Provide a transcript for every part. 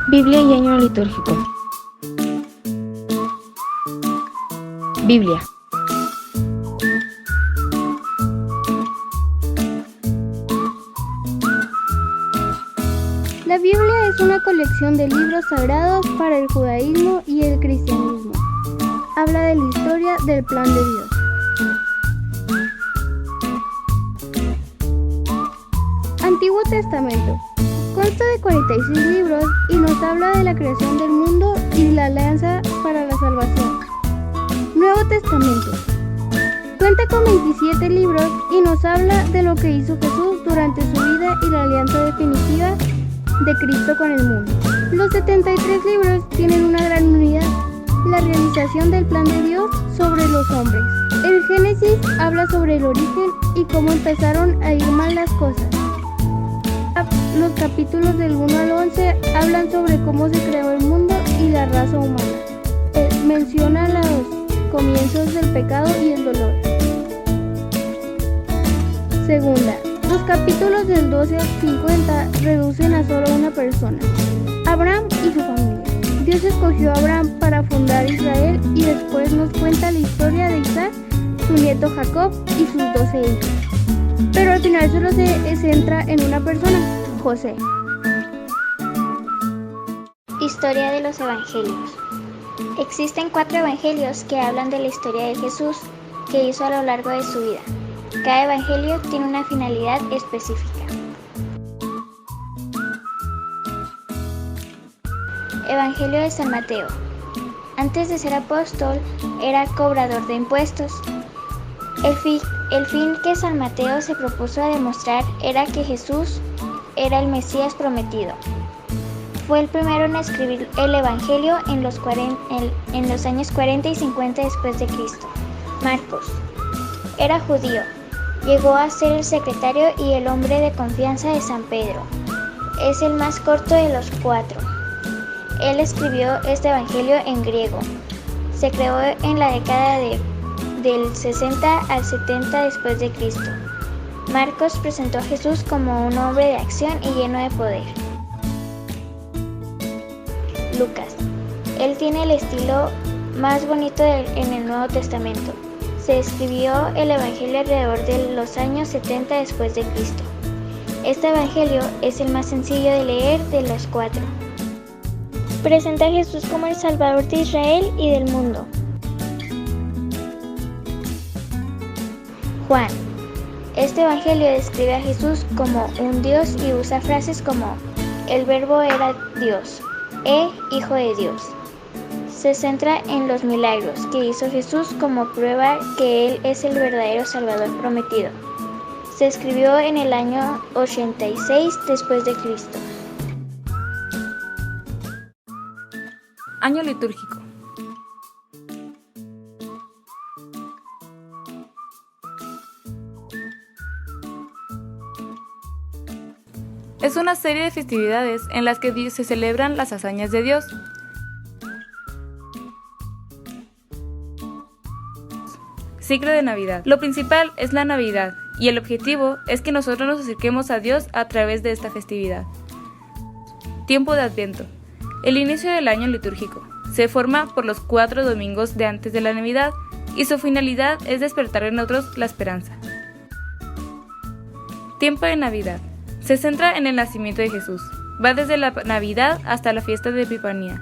Biblia y año litúrgico. Biblia. La Biblia es una colección de libros sagrados para el judaísmo y el cristianismo. Habla de la historia del plan de Dios. Antiguo Testamento. Consta de 46 libros y nos habla de la creación del mundo y la alianza para la salvación. Nuevo Testamento. Cuenta con 27 libros y nos habla de lo que hizo Jesús durante su vida y la alianza definitiva de Cristo con el mundo. Los 73 libros tienen una gran unidad, la realización del plan de Dios sobre los hombres. El Génesis habla sobre el origen y cómo empezaron a ir mal las cosas. Los capítulos del 1 al 11 hablan sobre cómo se creó el mundo y la raza humana. Menciona los comienzos del pecado y el dolor. Segunda, los capítulos del 12 al 50 reducen a solo una persona, Abraham y su familia. Dios escogió a Abraham para fundar Israel y después nos cuenta la historia de Isaac, su nieto Jacob y sus 12 hijos. Pero al final solo se centra en una persona, José. Historia de los Evangelios. Existen 4 evangelios que hablan de la historia de Jesús que hizo a lo largo de su vida. Cada evangelio tiene una finalidad específica. Evangelio de San Mateo. Antes de ser apóstol, era cobrador de impuestos. El fin que San Mateo se propuso a demostrar era que Jesús era el Mesías prometido. Fue el primero en escribir el Evangelio en los años 40 y 50 después de Cristo. Marcos. Era judío. Llegó a ser el secretario y el hombre de confianza de San Pedro. Es el más corto de los 4. Él escribió este Evangelio en griego. Se creó en la década del 60 al 70 después de Cristo. Marcos presentó a Jesús como un hombre de acción y lleno de poder. Lucas. Él tiene el estilo más bonito en el Nuevo Testamento. Se escribió el Evangelio alrededor de los años 70 después de Cristo. Este Evangelio es el más sencillo de leer de los 4. Presenta a Jesús como el Salvador de Israel y del mundo. Juan. Este Evangelio describe a Jesús como un Dios y usa frases como el Verbo era Dios, Hijo de Dios. Se centra en los milagros que hizo Jesús como prueba que Él es el verdadero Salvador prometido. Se escribió en el año 86 después de Cristo. Año litúrgico. Es una serie de festividades en las que se celebran las hazañas de Dios. Ciclo de Navidad. Lo principal es la Navidad y el objetivo es que nosotros nos acerquemos a Dios a través de esta festividad. Tiempo de Adviento. El inicio del año litúrgico. Se forma por los 4 domingos de antes de la Navidad y su finalidad es despertar en nosotros la esperanza. Tiempo de Navidad. Se centra en el nacimiento de Jesús. Va desde la Navidad hasta la fiesta de Epifanía.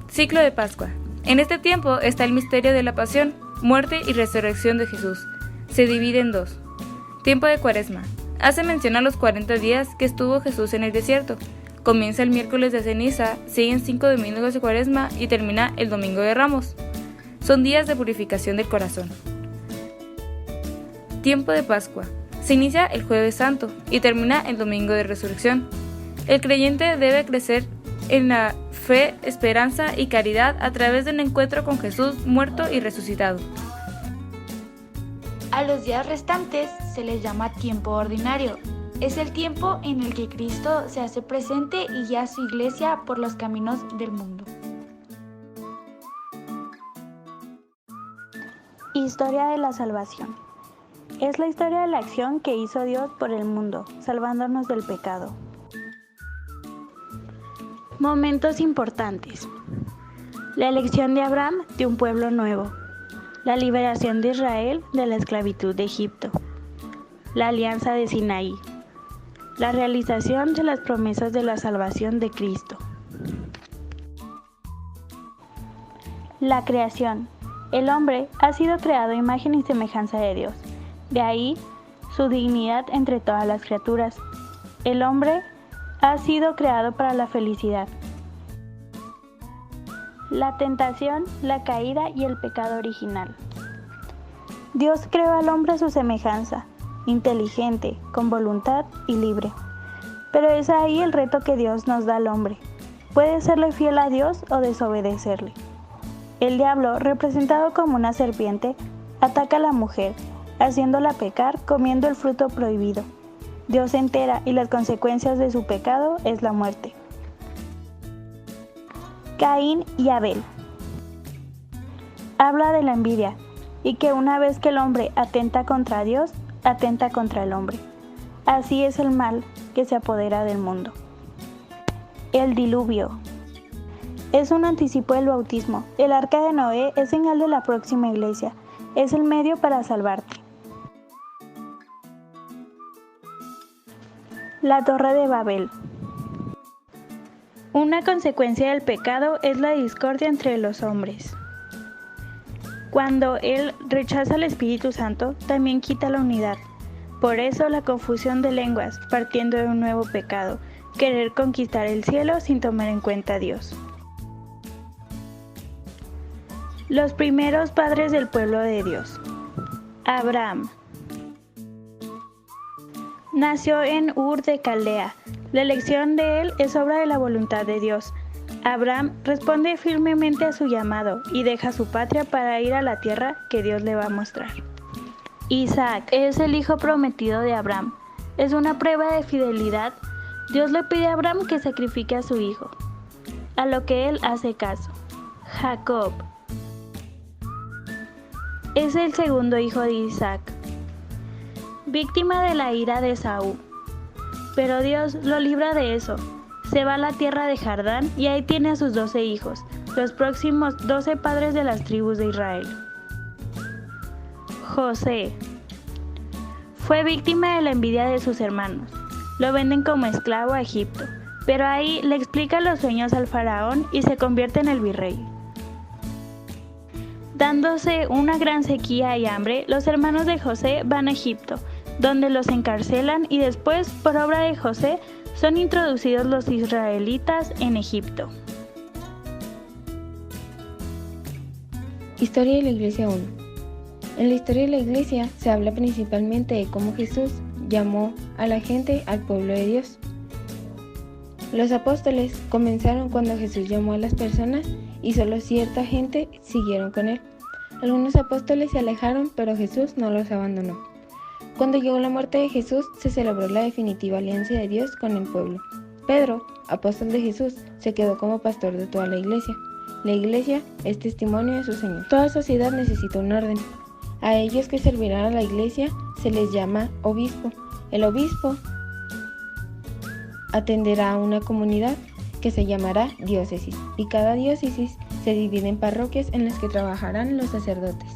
Ciclo de Pascua. En este tiempo está el misterio de la pasión, muerte y resurrección de Jesús. Se divide en 2. Tiempo de Cuaresma. Hace mención a los 40 días que estuvo Jesús en el desierto. Comienza el miércoles de ceniza, siguen 5 domingos de Cuaresma y termina el domingo de Ramos. Son días de purificación del corazón. Tiempo de Pascua. Se inicia el Jueves Santo y termina el domingo de Resurrección. El creyente debe crecer en la fe, esperanza y caridad a través de un encuentro con Jesús muerto y resucitado. A los días restantes se les llama tiempo ordinario. Es el tiempo en el que Cristo se hace presente y guía a su iglesia por los caminos del mundo. Historia de la salvación. Es la historia de la acción que hizo Dios por el mundo, salvándonos del pecado. Momentos importantes. La elección de Abraham de un pueblo nuevo. La liberación de Israel de la esclavitud de Egipto. La alianza de Sinaí. La realización de las promesas de la salvación de Cristo. La creación. El hombre ha sido creado a imagen y semejanza de Dios. De ahí su dignidad entre todas las criaturas. El hombre ha sido creado para la felicidad. La tentación, la caída y el pecado original. Dios creó al hombre a su semejanza, inteligente, con voluntad y libre. Pero es ahí el reto que Dios nos da al hombre. Puede serle fiel a Dios o desobedecerle. El diablo, representado como una serpiente, ataca a la mujer, haciéndola pecar comiendo el fruto prohibido. Dios se entera y las consecuencias de su pecado es la muerte. Caín y Abel. Habla de la envidia y que una vez que el hombre atenta contra Dios, atenta contra el hombre. Así es el mal que se apodera del mundo. El diluvio. Es un anticipo del bautismo. El arca de Noé es señal de la próxima iglesia. Es el medio para salvarte. La Torre de Babel. Una consecuencia del pecado es la discordia entre los hombres. Cuando Él rechaza al Espíritu Santo, también quita la unidad. Por eso la confusión de lenguas, partiendo de un nuevo pecado, querer conquistar el cielo sin tomar en cuenta a Dios. Los primeros padres del pueblo de Dios. Abraham. Nació en Ur de Caldea. La elección de él es obra de la voluntad de Dios. Abraham responde firmemente a su llamado y deja su patria para ir a la tierra que Dios le va a mostrar. Isaac es el hijo prometido de Abraham. Es una prueba de fidelidad. Dios le pide a Abraham que sacrifique a su hijo, a lo que él hace caso. Jacob es el segundo hijo de Isaac, víctima de la ira de Esaú. Pero Dios lo libra de eso. Se va a la tierra de Jordán y ahí tiene a sus 12 hijos, los próximos 12 padres de las tribus de Israel. José fue víctima de la envidia de sus hermanos. Lo venden como esclavo a Egipto, pero ahí le explica los sueños al faraón y se convierte en el virrey. Dándose una gran sequía y hambre, los hermanos de José van a Egipto, donde los encarcelan y después, por obra de José, son introducidos los israelitas en Egipto. Historia de la Iglesia 1. En la historia de la Iglesia se habla principalmente de cómo Jesús llamó a la gente al pueblo de Dios. Los apóstoles comenzaron cuando Jesús llamó a las personas y solo cierta gente siguieron con él. Algunos apóstoles se alejaron, pero Jesús no los abandonó. Cuando llegó la muerte de Jesús, se celebró la definitiva alianza de Dios con el pueblo. Pedro, apóstol de Jesús, se quedó como pastor de toda la iglesia. La iglesia es testimonio de su Señor. Toda sociedad necesita un orden. A ellos que servirán a la iglesia se les llama obispo. El obispo atenderá a una comunidad que se llamará diócesis, y cada diócesis se divide en parroquias en las que trabajarán los sacerdotes.